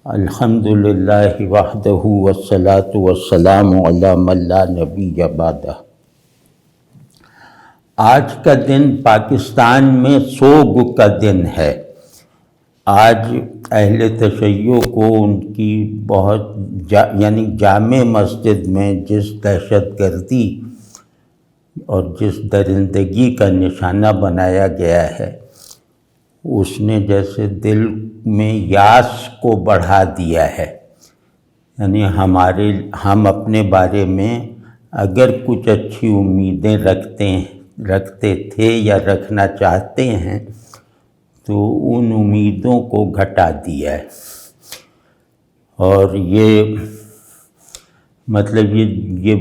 الحمدللہ وحدہ والصلاة والسلام علی من لا نبی بعدہ۔ آج کا دن پاکستان میں سوگ کا دن ہے۔ آج اہل تشیع کو ان کی بہت جامع مسجد میں جس دہشت گردی اور جس درندگی کا نشانہ بنایا گیا ہے، اس نے جیسے دل میں یاس کو بڑھا دیا ہے۔ یعنی ہم اپنے بارے میں اگر کچھ اچھی امیدیں رکھتے تھے یا رکھنا چاہتے ہیں تو ان امیدوں کو گھٹا دیا ہے۔ اور یہ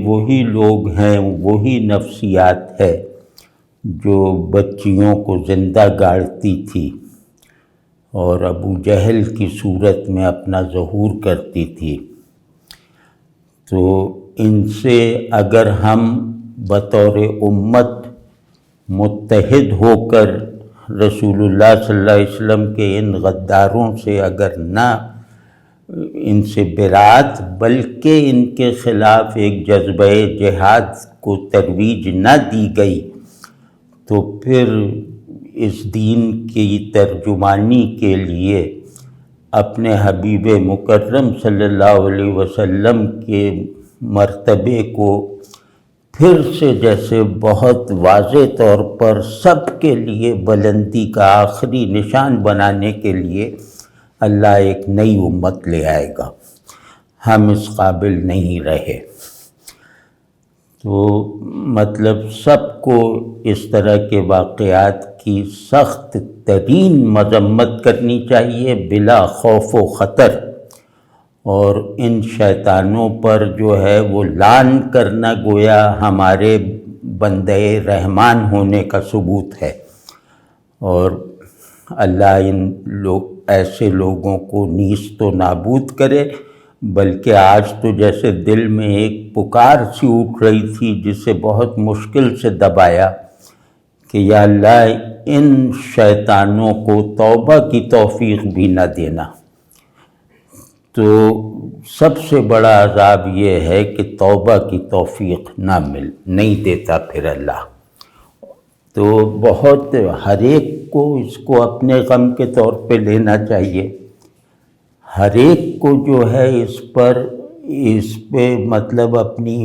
وہی لوگ ہیں، وہی نفسیات ہے جو بچیوں کو زندہ گاڑتی تھی اور ابو جہل کی صورت میں اپنا ظہور کرتی تھی۔ تو ان سے اگر ہم بطور امت متحد ہو کر رسول اللہ صلی اللہ علیہ وسلم کے ان غداروں سے اگر نہ ان سے برات بلکہ ان کے خلاف ایک جذبہ جہاد کو ترویج نہ دی گئی تو پھر اس دین کی ترجمانی کے لیے اپنے حبیب مکرم صلی اللہ علیہ وسلم کے مرتبے کو پھر سے جیسے بہت واضح طور پر سب کے لیے بلندی کا آخری نشان بنانے کے لیے اللہ ایک نئی امت لے آئے گا۔ ہم اس قابل نہیں رہے۔ تو سب کو اس طرح کے واقعات کی سخت ترین مذمت کرنی چاہیے بلا خوف و خطر، اور ان شیطانوں پر جو ہے وہ لعن کرنا گویا ہمارے بندے رحمان ہونے کا ثبوت ہے، اور اللہ ایسے لوگوں کو نیست و نابود کرے۔ بلکہ آج تو جیسے دل میں ایک پکار سی اٹھ رہی تھی جسے بہت مشکل سے دبایا کہ یا اللہ ان شیطانوں کو توبہ کی توفیق بھی نہ دینا۔ تو سب سے بڑا عذاب یہ ہے کہ توبہ کی توفیق نہیں دیتا پھر اللہ۔ تو بہت ہر ایک کو اس کو اپنے غم کے طور پہ لینا چاہیے۔ ہر ایک کو جو ہے اس پہ اپنی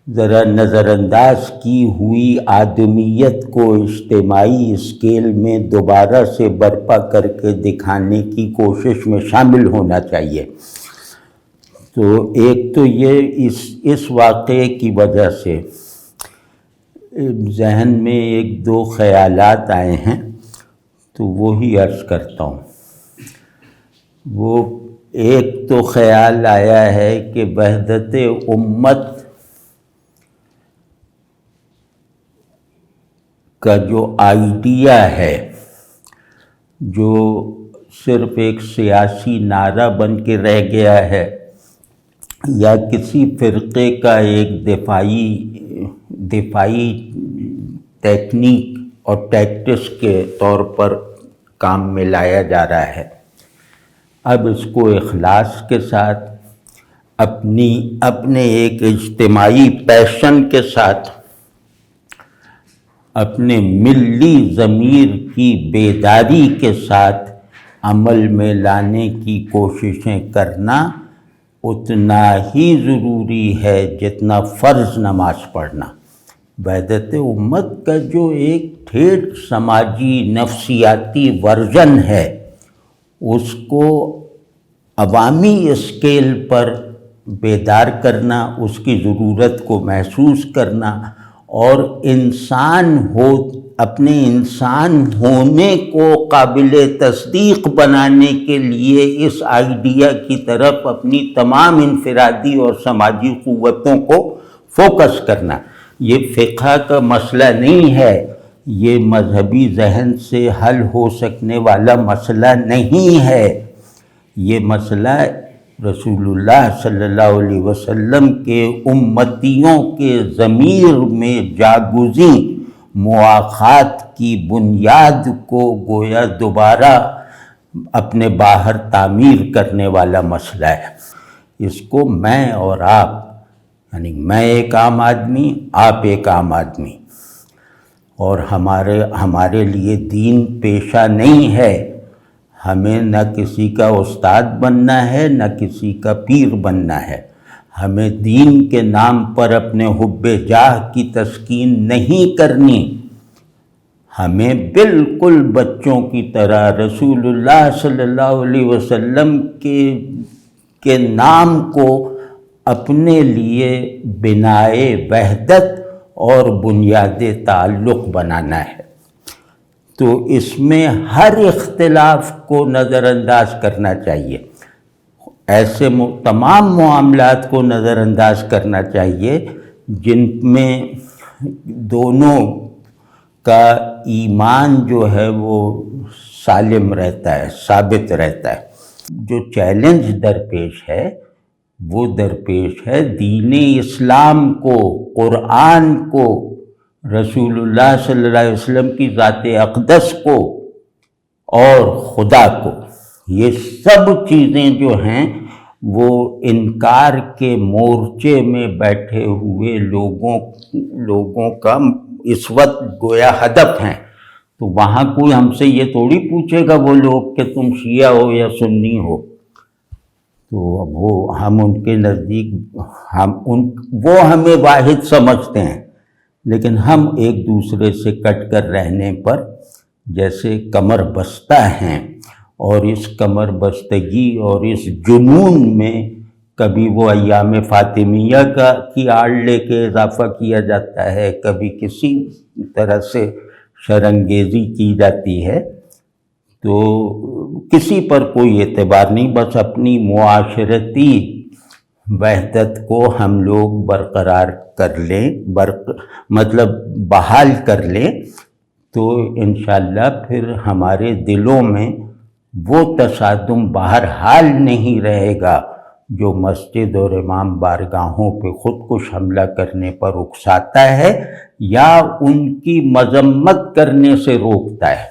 ذرا نظر انداز کی ہوئی آدمیت کو اجتماعی اسکیل میں دوبارہ سے برپا کر کے دکھانے کی کوشش میں شامل ہونا چاہیے۔ تو ایک تو یہ اس واقعے کی وجہ سے ذہن میں ایک دو خیالات آئے ہیں، تو وہی عرض کرتا ہوں۔ وہ ایک تو خیال آیا ہے کہ وحدت امت کا جو آئیڈیا ہے، جو صرف ایک سیاسی نعرہ بن کے رہ گیا ہے یا کسی فرقے کا ایک دفاعی ٹیکنیک اور ٹیکٹس کے طور پر کام میں لایا جا رہا ہے، اب اس کو اخلاص کے ساتھ اپنے ایک اجتماعی پیشن کے ساتھ اپنے ملی ضمیر کی بیداری کے ساتھ عمل میں لانے کی کوششیں کرنا اتنا ہی ضروری ہے جتنا فرض نماز پڑھنا۔ وحدت امت کا جو ایک ٹھیٹ سماجی نفسیاتی ورژن ہے، اس کو عوامی اسکیل پر بیدار کرنا، اس کی ضرورت کو محسوس کرنا، اور اپنے انسان ہونے کو قابل تصدیق بنانے کے لیے اس آئیڈیا کی طرف اپنی تمام انفرادی اور سماجی قوتوں کو فوکس کرنا۔ یہ فقہ کا مسئلہ نہیں ہے، یہ مذہبی ذہن سے حل ہو سکنے والا مسئلہ نہیں ہے۔ یہ مسئلہ رسول اللہ صلی اللہ علیہ وسلم کے امتیوں کے ضمیر میں جاگزیں مواخات کی بنیاد کو گویا دوبارہ اپنے باہر تعمیر کرنے والا مسئلہ ہے۔ اس کو میں اور آپ، یعنی میں ایک عام آدمی، آپ ایک عام آدمی، اور ہمارے لیے دین پیشہ نہیں ہے۔ ہمیں نہ کسی کا استاد بننا ہے، نہ کسی کا پیر بننا ہے۔ ہمیں دین کے نام پر اپنے حب جاہ کی تسکین نہیں کرنی۔ ہمیں بالکل بچوں کی طرح رسول اللہ صلی اللہ علیہ وسلم کے نام کو اپنے لیے بنائے وحدت اور بنیاد تعلق بنانا ہے۔ تو اس میں ہر اختلاف کو نظر انداز کرنا چاہیے، ایسے تمام معاملات کو نظر انداز کرنا چاہیے جن میں دونوں کا ایمان جو ہے وہ سالم رہتا ہے، ثابت رہتا ہے۔ جو چیلنج درپیش ہے وہ درپیش ہے دین اسلام کو، قرآن کو، رسول اللہ صلی اللہ علیہ وسلم کی ذات اقدس کو اور خدا کو۔ یہ سب چیزیں جو ہیں وہ انکار کے مورچے میں بیٹھے ہوئے لوگوں کا اس وقت گویا ہدف ہیں۔ تو وہاں کوئی ہم سے یہ تھوڑی پوچھے گا وہ لوگ کہ تم شیعہ ہو یا سنی ہو، تو اب ہم ان کے نزدیک وہ ہمیں واحد سمجھتے ہیں، لیکن ہم ایک دوسرے سے کٹ کر رہنے پر جیسے کمر بستہ ہیں، اور اس کمر بستگی اور اس جنون میں کبھی وہ ایام فاطمیہ کی آڑ لے کے اضافہ کیا جاتا ہے، کبھی کسی طرح سے شرانگیزی کی جاتی ہے، تو کسی پر کوئی اعتبار نہیں، بس اپنی معاشرتی وحدت کو ہم لوگ برقرار کر لیں، مطلب بحال کر لیں، تو انشاءاللہ پھر ہمارے دلوں میں وہ تصادم بہرحال نہیں رہے گا جو مسجد اور امام بارگاہوں پہ خود کش حملہ کرنے پر اکساتا ہے یا ان کی مذمت کرنے سے روکتا ہے۔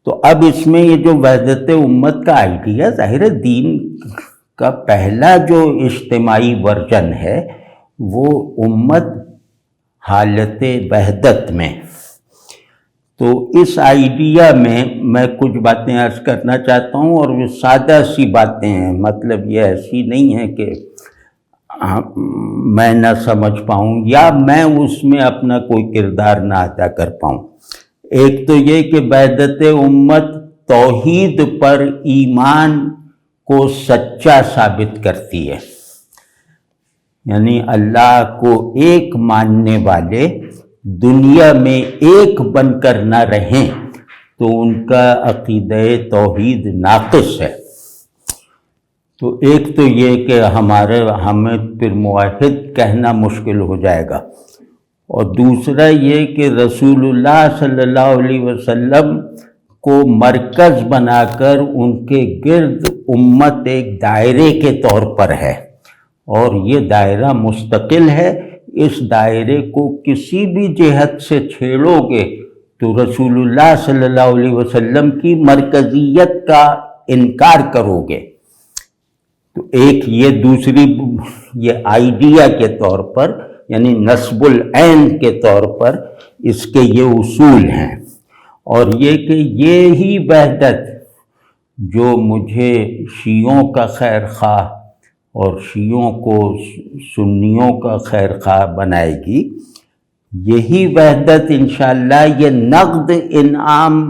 تو اب اس میں یہ جو وحدت امت کا آئیڈیا، ظاہر ہے دین کا پہلا جو اجتماعی ورژن ہے وہ امت حالت وحدت میں، تو اس آئیڈیا میں کچھ باتیں عرض کرنا چاہتا ہوں، اور وہ سادہ سی باتیں ہیں، مطلب یہ ایسی نہیں ہے کہ میں نہ سمجھ پاؤں یا میں اس میں اپنا کوئی کردار نہ ادا کر پاؤں۔ ایک تو یہ کہ وحدت امت توحید پر ایمان کو سچا ثابت کرتی ہے، یعنی اللہ کو ایک ماننے والے دنیا میں ایک بن کر نہ رہیں تو ان کا عقیدہ توحید ناقص ہے۔ تو ایک تو یہ کہ ہمیں پھر موحد کہنا مشکل ہو جائے گا، اور دوسرا یہ کہ رسول اللہ صلی اللہ علیہ وسلم کو مرکز بنا کر ان کے گرد امت ایک دائرے کے طور پر ہے، اور یہ دائرہ مستقل ہے۔ اس دائرے کو کسی بھی جہت سے چھیڑو گے تو رسول اللہ صلی اللہ علیہ وسلم کی مرکزیت کا انکار کرو گے۔ تو ایک یہ دوسری یہ آئیڈیا کے طور پر، یعنی نسب العین کے طور پر اس کے یہ اصول ہیں، اور یہ کہ یہی وحدت جو مجھے شیعوں کا خیر خواہ اور شیعوں کو سنیوں کا خیر خواہ بنائے گی، یہی وحدت انشاءاللہ یہ نقد انعام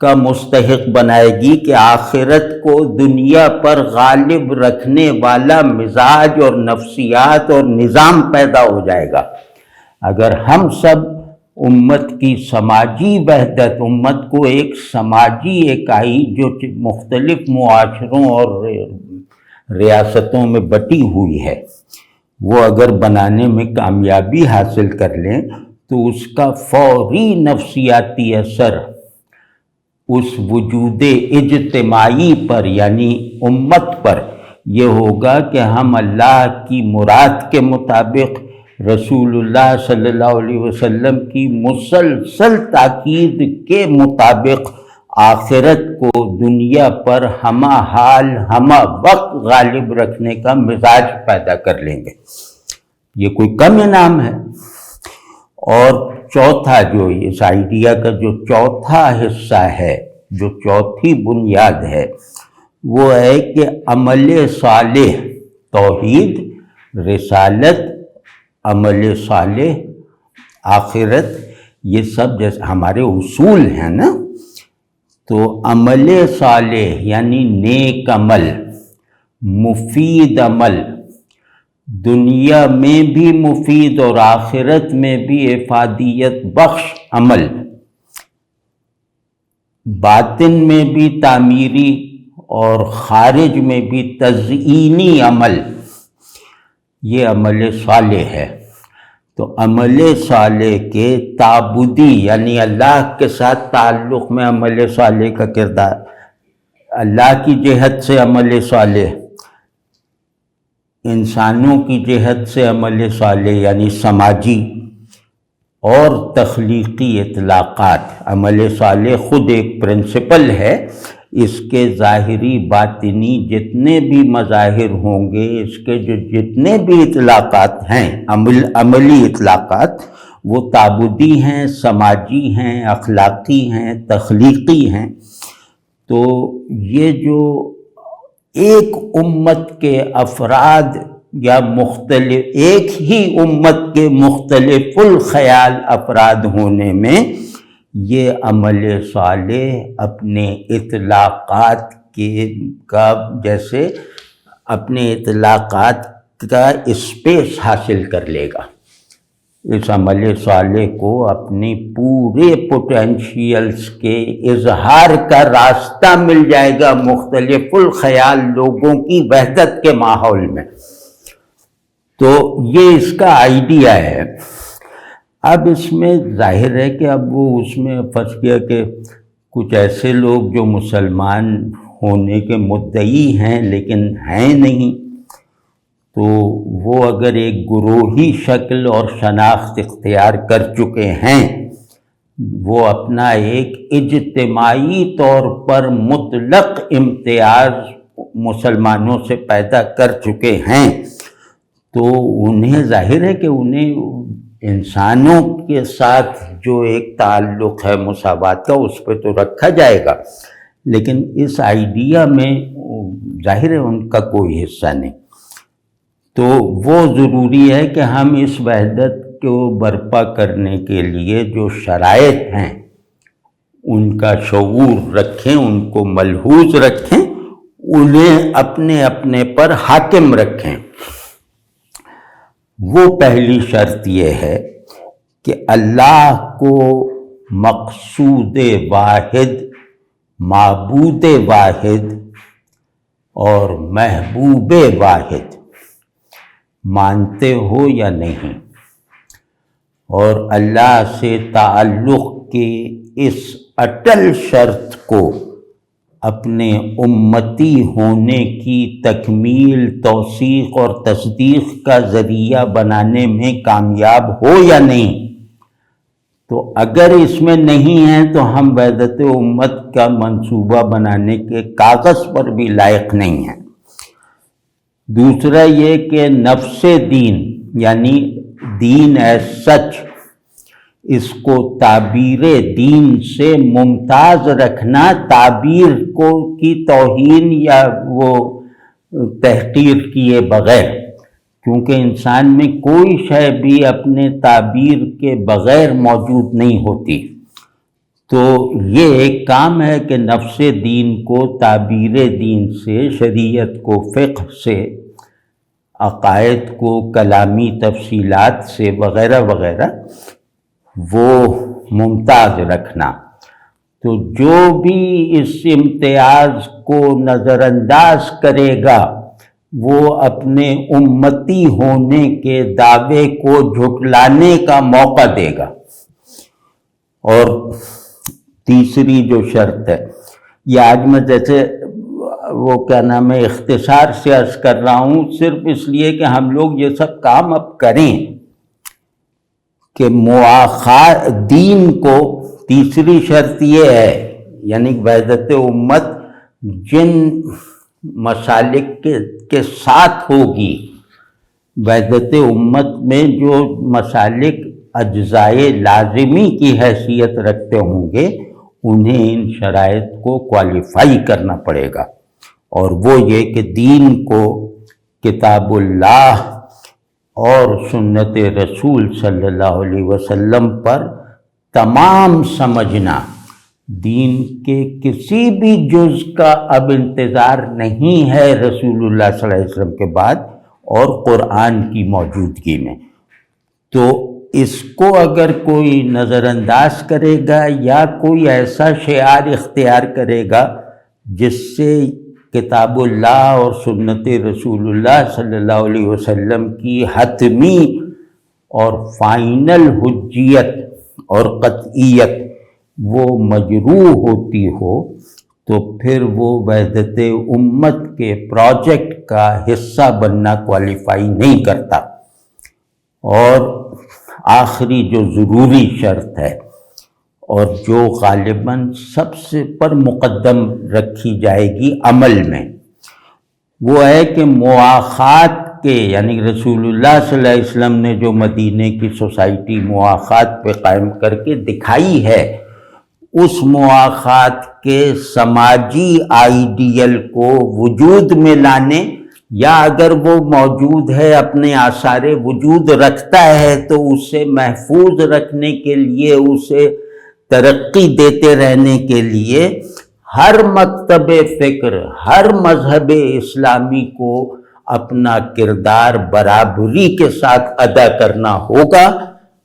کا مستحق بنائے گی کہ آخرت کو دنیا پر غالب رکھنے والا مزاج اور نفسیات اور نظام پیدا ہو جائے گا۔ اگر ہم سب امت کی سماجی وحدت، امت کو ایک سماجی اکائی جو مختلف معاشروں اور ریاستوں میں بٹی ہوئی ہے، وہ اگر بنانے میں کامیابی حاصل کر لیں تو اس کا فوری نفسیاتی اثر اس وجود اجتماعی پر یعنی امت پر یہ ہوگا کہ ہم اللہ کی مراد کے مطابق، رسول اللہ صلی اللہ علیہ وسلم کی مسلسل تاکید کے مطابق آخرت کو دنیا پر ہمہ حال ہمہ وقت غالب رکھنے کا مزاج پیدا کر لیں گے۔ یہ کوئی کم انعام ہے۔ اور چوتھا جو اس آئیڈیا کا جو چوتھا حصہ ہے، جو چوتھی بنیاد ہے، وہ ہے کہ عمل صالح، توحید، رسالت، عمل صالح، آخرت، یہ سب جیسے ہمارے اصول ہیں نا، تو عمل صالح یعنی نیک عمل، مفید عمل، دنیا میں بھی مفید اور آخرت میں بھی افادیت بخش عمل، باطن میں بھی تعمیری اور خارج میں بھی تزئینی عمل، یہ عمل صالح ہے۔ تو عمل صالح کے تعبدی یعنی اللہ کے ساتھ تعلق میں عمل صالح کا کردار، اللہ کی جہت سے عمل صالح، انسانوں کی جہت سے عمل صالح یعنی سماجی اور تخلیقی اطلاقات۔ عمل صالح خود ایک پرنسپل ہے، اس کے ظاہری باطنی جتنے بھی مظاہر ہوں گے، اس کے جو جتنے بھی اطلاقات ہیں، عملی اطلاقات، وہ تعبدی ہیں، سماجی ہیں، اخلاقی ہیں، تخلیقی ہیں۔ تو یہ جو ایک امت کے افراد یا مختلف ایک ہی امت کے مختلف الخیال افراد ہونے میں، یہ عمل صالح اپنے اطلاقات کا جیسے اپنے اطلاقات کا اسپیس حاصل کر لے گا۔ اس عمل صالح کو اپنی پورے پوٹینشیلز کے اظہار کا راستہ مل جائے گا مختلف الخیال لوگوں کی وحدت کے ماحول میں۔ تو یہ اس کا آئیڈیا ہے۔ اب اس میں ظاہر ہے کہ اب وہ اس میں پھنس گیا کہ کچھ ایسے لوگ جو مسلمان ہونے کے مدعی ہیں لیکن ہیں نہیں، تو وہ اگر ایک گروہی شکل اور شناخت اختیار کر چکے ہیں، وہ اپنا ایک اجتماعی طور پر مطلق امتیاز مسلمانوں سے پیدا کر چکے ہیں، تو انہیں ظاہر ہے کہ انہیں انسانوں کے ساتھ جو ایک تعلق ہے مساوات کا، اس پہ تو رکھا جائے گا، لیکن اس آئیڈیا میں ظاہر ہے ان کا کوئی حصہ نہیں۔ تو وہ ضروری ہے کہ ہم اس وحدت کو برپا کرنے کے لیے جو شرائط ہیں ان کا شعور رکھیں، ان کو ملحوظ رکھیں، انہیں اپنے اپنے پر حاکم رکھیں۔ وہ پہلی شرط یہ ہے کہ اللہ کو مقصود واحد، معبود واحد اور محبوب واحد مانتے ہو یا نہیں، اور اللہ سے تعلق کی اس اٹل شرط کو اپنے امتی ہونے کی تکمیل، توثیق اور تصدیق کا ذریعہ بنانے میں کامیاب ہو یا نہیں۔ تو اگر اس میں نہیں ہے تو ہم وحدت امت کا منصوبہ بنانے کے کاغذ پر بھی لائق نہیں ہیں۔ دوسرا یہ کہ نفس دین یعنی دین ایز سچ، اس کو تعبیر دین سے ممتاز رکھنا، تعبیر کو کی توہین یا وہ تحقیر کیے بغیر، کیونکہ انسان میں کوئی شے بھی اپنے تعبیر کے بغیر موجود نہیں ہوتی۔ تو یہ ایک کام ہے کہ نفس دین کو تعبیر دین سے، شریعت کو فقہ سے، عقائد کو کلامی تفصیلات سے وغیرہ وغیرہ وہ ممتاز رکھنا۔ تو جو بھی اس امتیاز کو نظر انداز کرے گا وہ اپنے امتی ہونے کے دعوے کو جھٹلانے کا موقع دے گا۔ اور تیسری جو شرط ہے، یہ آج میں جیسے وہ کیا نام ہے اختصار سے عرض کر رہا ہوں، صرف اس لیے کہ ہم لوگ یہ سب کام اب کریں کہ دین کو، تیسری شرط یہ ہے، یعنی وحدت امت جن مسالک کے ساتھ ہوگی، وحدت امت میں جو مسالک اجزائے لازمی کی حیثیت رکھتے ہوں گے انہیں ان شرائط کو کوالیفائی کرنا پڑے گا، اور وہ یہ کہ دین کو کتاب اللہ اور سنت رسول صلی اللہ علیہ وسلم پر تمام سمجھنا، دین کے کسی بھی جز کا اب انتظار نہیں ہے رسول اللہ صلی اللہ علیہ وسلم کے بعد اور قرآن کی موجودگی میں۔ تو اس کو اگر کوئی نظر انداز کرے گا یا کوئی ایسا شعار اختیار کرے گا جس سے کتاب اللہ اور سنت رسول اللہ صلی اللہ علیہ وسلم کی حتمی اور فائنل حجیت اور قطعیت وہ مجروح ہوتی ہو، تو پھر وہ وحدت امت کے پروجیکٹ کا حصہ بننا کوالیفائی نہیں کرتا۔ اور آخری جو ضروری شرط ہے اور جو غالباً سب سے پر مقدم رکھی جائے گی عمل میں، وہ ہے کہ مواخات کے، یعنی رسول اللہ صلی اللہ علیہ وسلم نے جو مدینے کی سوسائٹی مواخات پہ قائم کر کے دکھائی ہے، اس مواخات کے سماجی آئیڈیل کو وجود میں لانے، یا اگر وہ موجود ہے اپنے آثار وجود رکھتا ہے تو اسے محفوظ رکھنے کے لیے، اسے ترقی دیتے رہنے کے لیے ہر مکتب فکر، ہر مذہب اسلامی کو اپنا کردار برابری کے ساتھ ادا کرنا ہوگا،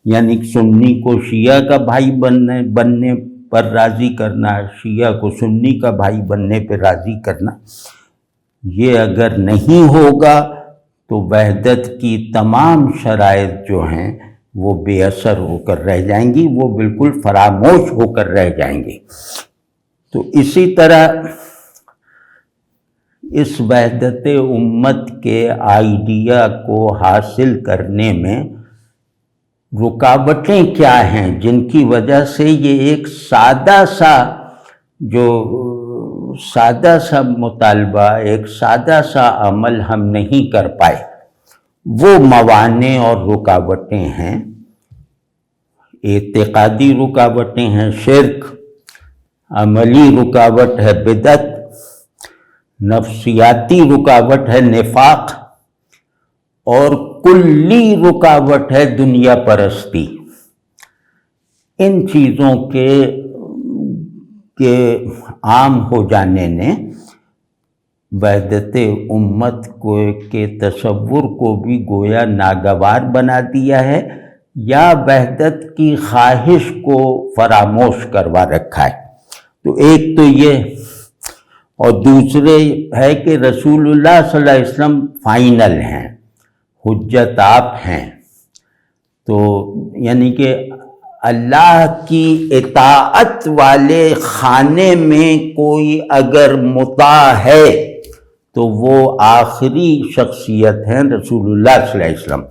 یعنی سنی کو شیعہ کا بھائی بننے پر راضی کرنا، شیعہ کو سنی کا بھائی بننے پر راضی کرنا۔ یہ اگر نہیں ہوگا تو وحدت کی تمام شرائط جو ہیں وہ بے اثر ہو کر رہ جائیں گی، وہ بالکل فراموش ہو کر رہ جائیں گی۔ تو اسی طرح اس وحدت امت کے آئیڈیا کو حاصل کرنے میں رکاوٹیں کیا ہیں جن کی وجہ سے یہ ایک سادہ سا مطالبہ، ایک سادہ سا عمل ہم نہیں کر پائے؟ وہ موانع اور رکاوٹیں ہیں، اعتقادی رکاوٹیں ہیں شرک، عملی رکاوٹ ہے بدعت، نفسیاتی رکاوٹ ہے نفاق، اور کلی رکاوٹ ہے دنیا پرستی۔ ان چیزوں کے عام ہو جانے نے وحدت امت کے تصور کو بھی گویا ناگوار بنا دیا ہے، یا وحدت کی خواہش کو فراموش کروا رکھا ہے۔ تو ایک تو یہ، اور دوسرے ہے کہ رسول اللہ صلی اللہ علیہ وسلم فائنل ہیں، حجت آپ ہیں، تو یعنی کہ اللہ کی اطاعت والے خانے میں کوئی اگر مطاع ہے تو وہ آخری شخصیت ہیں رسول اللہ صلی اللہ علیہ وسلم۔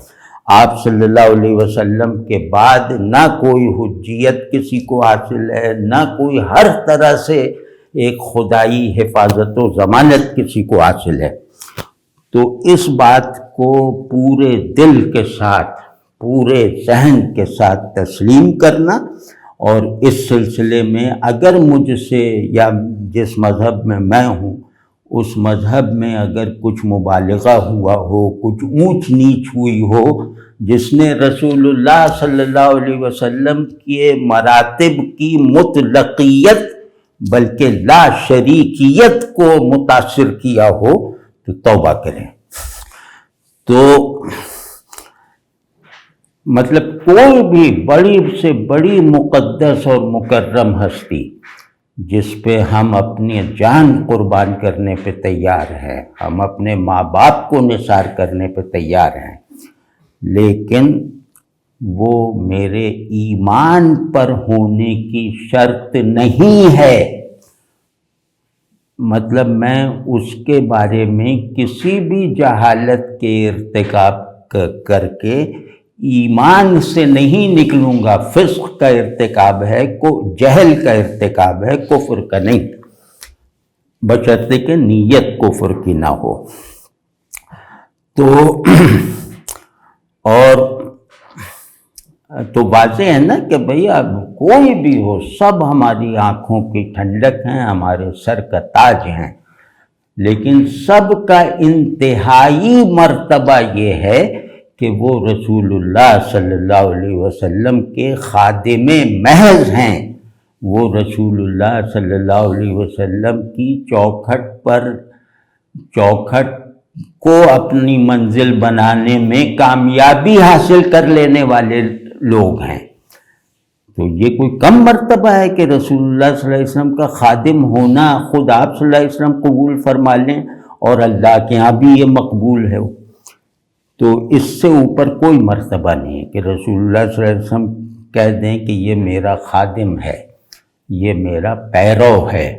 آپ صلی اللہ علیہ وسلم کے بعد نہ کوئی حجیت کسی کو حاصل ہے، نہ کوئی ہر طرح سے ایک خدائی حفاظت و ضمانت کسی کو حاصل ہے۔ تو اس بات کو پورے دل کے ساتھ، پورے ذہن کے ساتھ تسلیم کرنا، اور اس سلسلے میں اگر مجھ سے یا جس مذہب میں میں ہوں اس مذہب میں اگر کچھ مبالغہ ہوا ہو، کچھ اونچ نیچ ہوئی ہو، جس نے رسول اللہ صلی اللہ علیہ وسلم کے مراتب کی مطلقیت بلکہ لا شریکیت کو متاثر کیا ہو، تو توبہ کریں۔ تو مطلب کوئی بھی بڑی سے بڑی مقدس اور مکرم ہستی جس پہ ہم اپنی جان قربان کرنے پہ تیار ہیں، ہم اپنے ماں باپ کو نثار کرنے پہ تیار ہیں، لیکن وہ میرے ایمان پر ہونے کی شرط نہیں ہے۔ مطلب میں اس کے بارے میں کسی بھی جہالت کے ارتکاب کر کے ایمان سے نہیں نکلوں گا، فسق کا ارتکاب ہے، جہل کا ارتکاب ہے، کفر کا نہیں، بشرطے کہ نیت کفر کی نہ ہو۔ تو واضح ہے نا کہ بھئی اب کوئی بھی ہو، سب ہماری آنکھوں کی ٹھنڈک ہیں، ہمارے سر کا تاج ہیں، لیکن سب کا انتہائی مرتبہ یہ ہے کہ وہ رسول اللہ صلی اللہ علیہ وسلم کے خادم محض ہیں، وہ رسول اللہ صلی اللہ علیہ وسلم کی چوکھٹ کو اپنی منزل بنانے میں کامیابی حاصل کر لینے والے لوگ ہیں۔ تو یہ کوئی کم مرتبہ ہے کہ رسول اللہ صلی اللہ علیہ وسلم کا خادم ہونا خود آپ صلی اللہ علیہ وسلم قبول فرما لیں اور اللہ کے ہاں بھی یہ مقبول ہے۔ تو اس سے اوپر کوئی مرتبہ نہیں ہے کہ رسول اللہ صلی اللہ علیہ وسلم کہہ دیں کہ یہ میرا خادم ہے، یہ میرا پیرو ہے،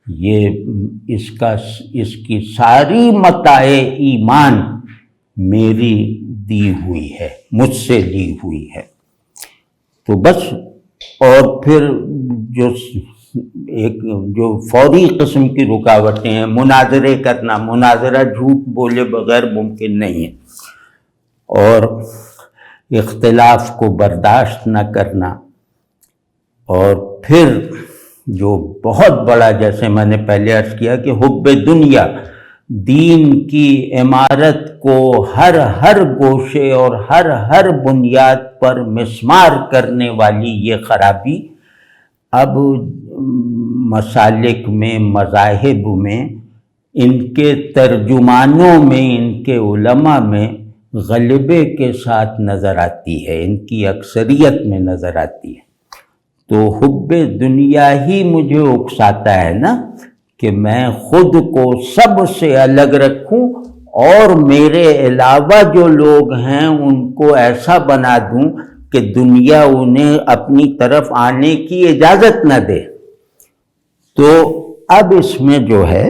یہ اس کی ساری متاع ایمان میری دی ہوئی ہے، مجھ سے لی ہوئی ہے۔ تو بس، اور پھر جو فوری قسم کی رکاوٹیں ہیں، مناظرے کرنا، مناظرہ جھوٹ بولے بغیر ممکن نہیں ہے، اور اختلاف کو برداشت نہ کرنا، اور پھر جو بہت بڑا، جیسے میں نے پہلے عرض کیا کہ حب دنیا، دین کی عمارت کو ہر گوشے اور ہر بنیاد پر مسمار کرنے والی یہ خرابی اب مسالک میں، مذاہب میں، ان کے ترجمانوں میں، ان کے علماء میں غلبے کے ساتھ نظر آتی ہے، ان کی اکثریت میں نظر آتی ہے۔ تو حب دنیا ہی مجھے اکساتا ہے نا کہ میں خود کو سب سے الگ رکھوں اور میرے علاوہ جو لوگ ہیں ان کو ایسا بنا دوں کہ دنیا انہیں اپنی طرف آنے کی اجازت نہ دے۔ تو اب اس میں جو ہے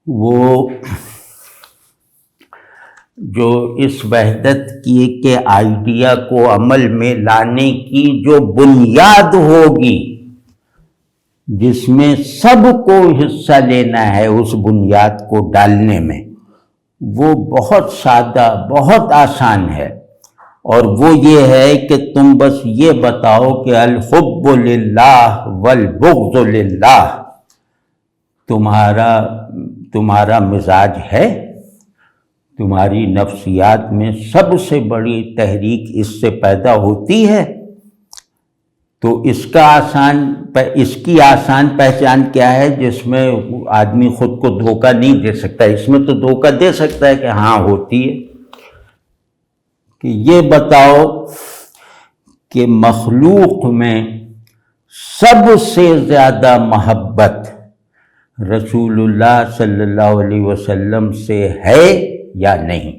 وہ جو اس وحدت کے آئیڈیا کو عمل میں لانے کی جو بنیاد ہوگی، جس میں سب کو حصہ لینا ہے اس بنیاد کو ڈالنے میں، وہ بہت سادہ، بہت آسان ہے، اور وہ یہ ہے کہ تم بس یہ بتاؤ کہ الحب للہ والبغض للہ تمہارا مزاج ہے، تمہاری نفسیات میں سب سے بڑی تحریک اس سے پیدا ہوتی ہے۔ تو اس کی آسان پہچان کیا ہے، جس میں آدمی خود کو دھوکہ نہیں دے سکتا۔ اس میں تو دھوکہ دے سکتا ہے کہ ہاں ہوتی ہے، کہ یہ بتاؤ کہ مخلوق میں سب سے زیادہ محبت رسول اللہ صلی اللہ علیہ وسلم سے ہے یا نہیں،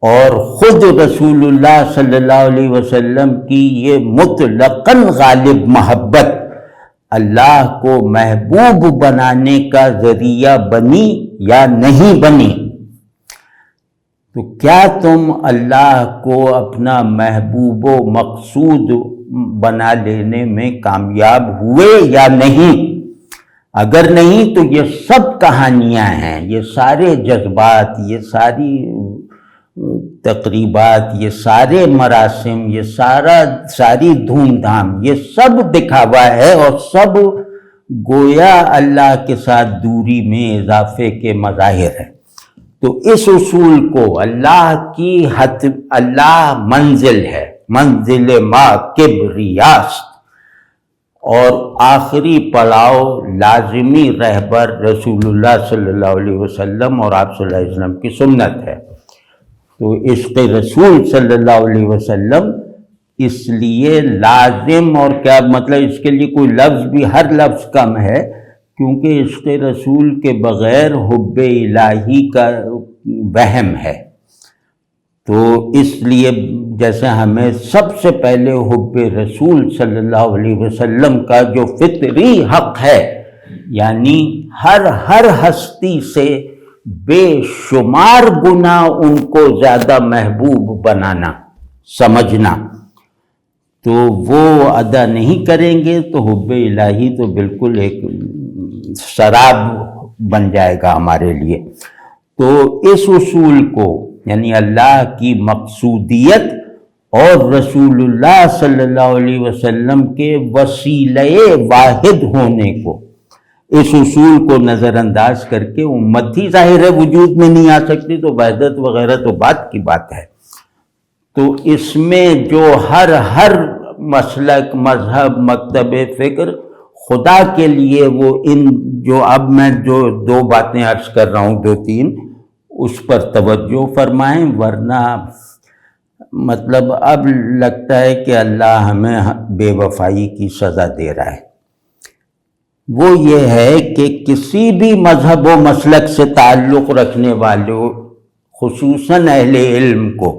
اور خود رسول اللہ صلی اللہ علیہ وسلم کی یہ مطلقاً غالب محبت اللہ کو محبوب بنانے کا ذریعہ بنی یا نہیں بنی۔ تو کیا تم اللہ کو اپنا محبوب و مقصود بنا لینے میں کامیاب ہوئے یا نہیں؟ اگر نہیں تو یہ سب کہانیاں ہیں، یہ سارے جذبات، یہ ساری تقریبات، یہ سارے مراسم، یہ ساری دھوم دھام، یہ سب دکھاوا ہے، اور سب گویا اللہ کے ساتھ دوری میں اضافے کے مظاہر ہیں۔ تو اس اصول کو، اللہ منزل ہے، منزل ما کبریاست، اور آخری پڑاؤ لازمی رہبر رسول اللہ صلی اللہ علیہ وسلم اور آپ صلی اللہ علیہ وسلم کی سنت ہے۔ تو عشق رسول صلی اللہ علیہ وسلم اس لیے لازم، اور کیا مطلب، اس کے لیے کوئی لفظ بھی، ہر لفظ کم ہے، کیونکہ عشق رسول کے بغیر حب الہی کا وہم ہے۔ تو اس لیے جیسے ہمیں سب سے پہلے حب رسول صلی اللہ علیہ وسلم کا جو فطری حق ہے، یعنی ہر ہستی سے بے شمار گناہ ان کو زیادہ محبوب بنانا سمجھنا، تو وہ ادا نہیں کریں گے تو حب الہی تو بالکل ایک سراب بن جائے گا ہمارے لیے۔ تو اس اصول کو، یعنی اللہ کی مقصودیت اور رسول اللہ صلی اللہ علیہ وسلم کے وسیلہ واحد ہونے کو، اس اصول کو نظر انداز کر کے امت ہی ظاہر ہے وجود میں نہیں آ سکتی، تو وحدت وغیرہ تو بات کی بات ہے۔ تو اس میں جو ہر مسلک، مذہب، مکتب فکر خدا کے لیے وہ جو اب میں جو دو باتیں عرض کر رہا ہوں، 2-3، اس پر توجہ فرمائیں، ورنہ مطلب اب لگتا ہے کہ اللہ ہمیں بے وفائی کی سزا دے رہا ہے۔ وہ یہ ہے کہ کسی بھی مذہب و مسلک سے تعلق رکھنے والوں، خصوصاً اہل علم کو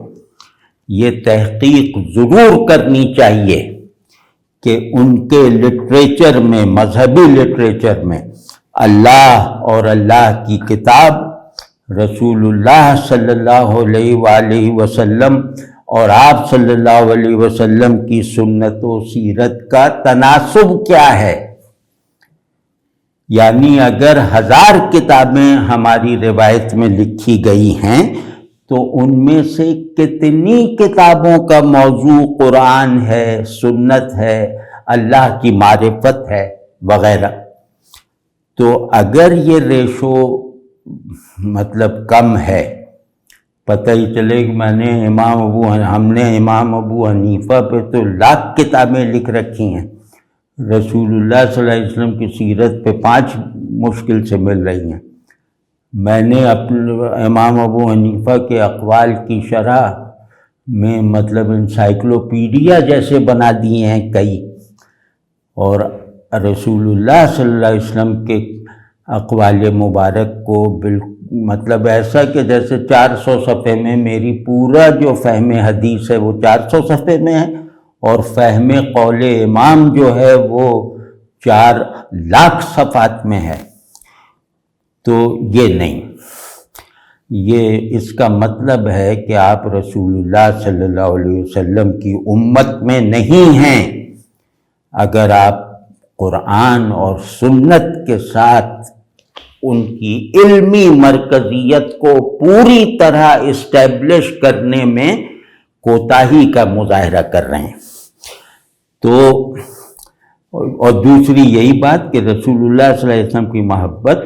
یہ تحقیق ضرور کرنی چاہیے کہ ان کے لٹریچر میں، مذہبی لٹریچر میں، اللہ اور اللہ کی کتاب، رسول اللہ صلی اللہ علیہ وآلہ وسلم اور آپ صلی اللہ علیہ وسلم کی سنت و سیرت کا تناسب کیا ہے۔ یعنی اگر 1000 کتابیں ہماری روایت میں لکھی گئی ہیں تو ان میں سے کتنی کتابوں کا موضوع قرآن ہے، سنت ہے، اللہ کی معرفت ہے وغیرہ۔ تو اگر یہ ریشو مطلب کم ہے، پتہ ہی چلے کہ ہم نے امام ابو حنیفہ پہ تو 1,00,000 کتابیں لکھ رکھی ہیں، رسول اللہ صلی اللہ علیہ وسلم کی سیرت پہ 5 مشکل سے مل رہی ہیں، میں نے امام ابو حنیفہ کے اقوال کی شرح میں مطلب انسائکلوپیڈیا جیسے بنا دیے ہیں کئی، اور رسول اللہ صلی اللہ علیہ وسلم کے اقوال مبارک کو مطلب ایسا کہ جیسے 400 صفحے میں میری پورا جو فہم حدیث ہے وہ 400 صفحے میں ہے، اور فہم قول امام جو ہے وہ 4,00,000 صفحات میں ہے۔ تو یہ نہیں، یہ اس کا مطلب ہے کہ آپ رسول اللہ صلی اللہ علیہ وسلم کی امت میں نہیں ہیں اگر آپ قرآن اور سنت کے ساتھ ان کی علمی مرکزیت کو پوری طرح اسٹیبلش کرنے میں کوتاہی کا مظاہرہ کر رہے ہیں۔ تو اور دوسری یہی بات کہ رسول اللہ صلی اللہ علیہ وسلم کی محبت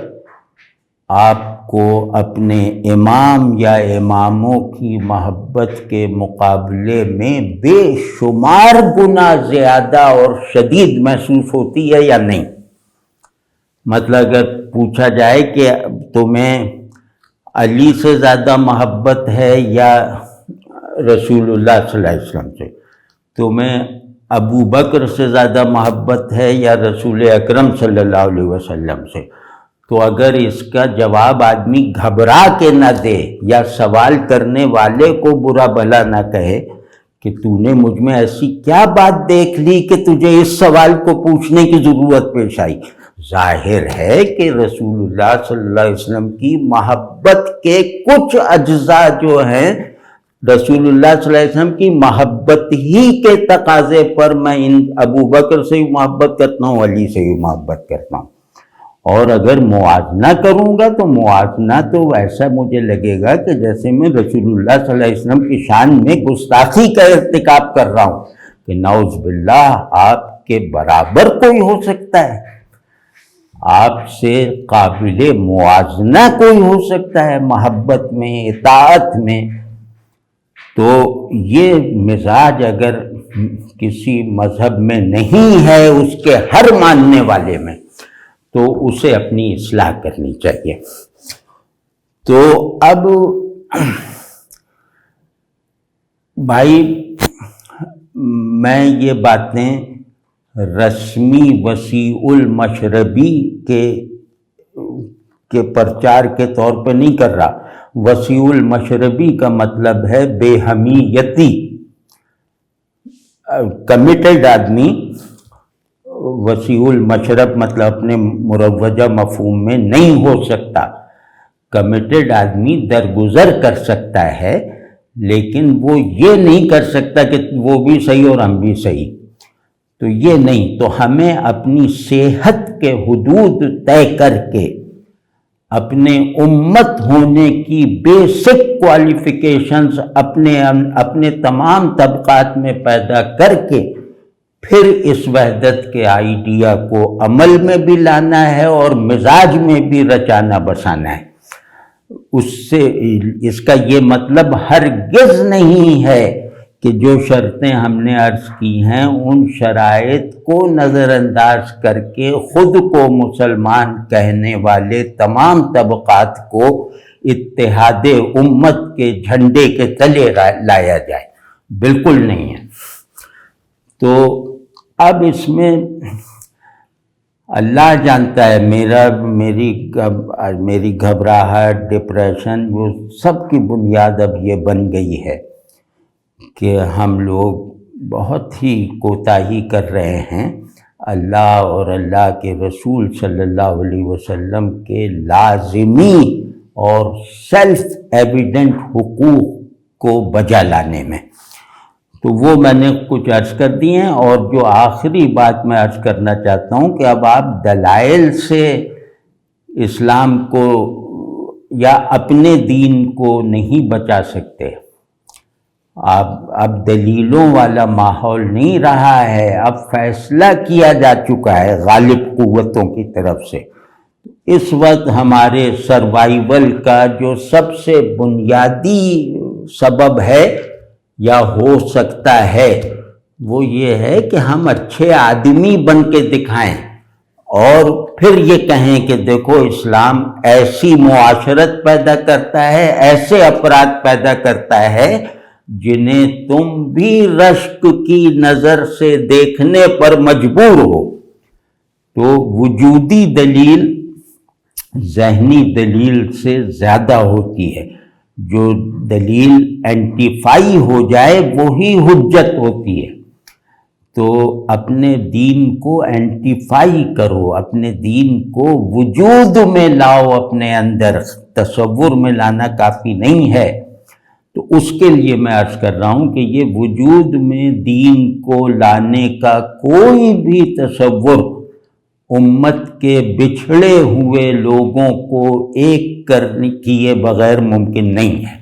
آپ کو اپنے امام یا اماموں کی محبت کے مقابلے میں بے شمار گنا زیادہ اور شدید محسوس ہوتی ہے یا نہیں؟ مطلب اگر پوچھا جائے کہ تمہیں علی سے زیادہ محبت ہے یا رسول اللہ صلی اللہ علیہ وسلم سے، تمہیں ابو بکر سے زیادہ محبت ہے یا رسول اکرم صلی اللہ علیہ وسلم سے، تو اگر اس کا جواب آدمی گھبرا کے نہ دے یا سوال کرنے والے کو برا بھلا نہ کہے کہ تو نے مجھ میں ایسی کیا بات دیکھ لی کہ تجھے اس سوال کو پوچھنے کی ضرورت پیش آئی، ظاہر ہے کہ رسول اللہ صلی اللہ علیہ وسلم کی محبت کے کچھ اجزاء جو ہیں رسول اللہ صلی اللہ علیہ وسلم کی محبت ہی کے تقاضے پر میں ابو بکر سے بھی محبت کرتا ہوں، علی سے بھی محبت کرتا ہوں، اور اگر موازنہ کروں گا تو موازنہ تو ایسا مجھے لگے گا کہ جیسے میں رسول اللہ صلی اللہ علیہ وسلم کی شان میں گستاخی کا ارتکاب کر رہا ہوں کہ نعوذ باللہ آپ کے برابر کوئی ہو سکتا ہے، آپ سے قابل موازنہ کوئی ہو سکتا ہے محبت میں، اطاعت میں۔ تو یہ مزاج اگر کسی مذہب میں نہیں ہے اس کے ہر ماننے والے میں، تو اسے اپنی اصلاح کرنی چاہیے۔ تو اب بھائی میں یہ باتیں رسمی وسیع المشربی کے پرچار کے طور پہ نہیں کر رہا۔ وسیع المشربی کا مطلب ہے بے حمیتی، کمیٹڈ آدمی۔ وسیع المشرب مطلب اپنے مروجہ مفہوم میں نہیں ہو سکتا، کمیٹڈ آدمی درگزر کر سکتا ہے، لیکن وہ یہ نہیں کر سکتا کہ وہ بھی صحیح اور ہم بھی صحیح، تو یہ نہیں۔ تو ہمیں اپنی صحت کے حدود طے کر کے اپنے امت ہونے کی بیسک کوالیفیکیشنز اپنے تمام طبقات میں پیدا کر کے پھر اس وحدت کے آئیڈیا کو عمل میں بھی لانا ہے اور مزاج میں بھی رچانا بسانا ہے۔ اس کا یہ مطلب ہرگز نہیں ہے کہ جو شرطیں ہم نے عرض کی ہیں ان شرائط کو نظر انداز کر کے خود کو مسلمان کہنے والے تمام طبقات کو اتحاد امت کے جھنڈے کے تلے لایا جائے، بالکل نہیں ہے۔ تو اب اس میں اللہ جانتا ہے میری گھبراہٹ، ڈپریشن، وہ سب کی بنیاد اب یہ بن گئی ہے کہ ہم لوگ بہت ہی کوتاہی کر رہے ہیں اللہ اور اللہ کے رسول صلی اللہ علیہ وسلم کے لازمی اور سیلف ایویڈنٹ حقوق کو بجا لانے میں۔ تو وہ میں نے کچھ عرض کر دی ہیں، اور جو آخری بات میں عرض کرنا چاہتا ہوں کہ اب آپ دلائل سے اسلام کو یا اپنے دین کو نہیں بچا سکتے۔ اب دلیلوں والا ماحول نہیں رہا ہے، اب فیصلہ کیا جا چکا ہے غالب قوتوں کی طرف سے۔ اس وقت ہمارے سروائیول کا جو سب سے بنیادی سبب ہے یا ہو سکتا ہے وہ یہ ہے کہ ہم اچھے آدمی بن کے دکھائیں اور پھر یہ کہیں کہ دیکھو اسلام ایسی معاشرت پیدا کرتا ہے، ایسے افراد پیدا کرتا ہے جنہیں تم بھی رشک کی نظر سے دیکھنے پر مجبور ہو۔ تو وجودی دلیل ذہنی دلیل سے زیادہ ہوتی ہے، جو دلیل اینٹیفائی ہو جائے وہی حجت ہوتی ہے۔ تو اپنے دین کو اینٹیفائی کرو، اپنے دین کو وجود میں لاؤ، اپنے اندر تصور میں لانا کافی نہیں ہے۔ تو اس کے لیے میں عرض کر رہا ہوں کہ یہ وجود میں دین کو لانے کا کوئی بھی تصور امت کے بچھڑے ہوئے لوگوں کو ایک کیے بغیر ممکن نہیں ہے۔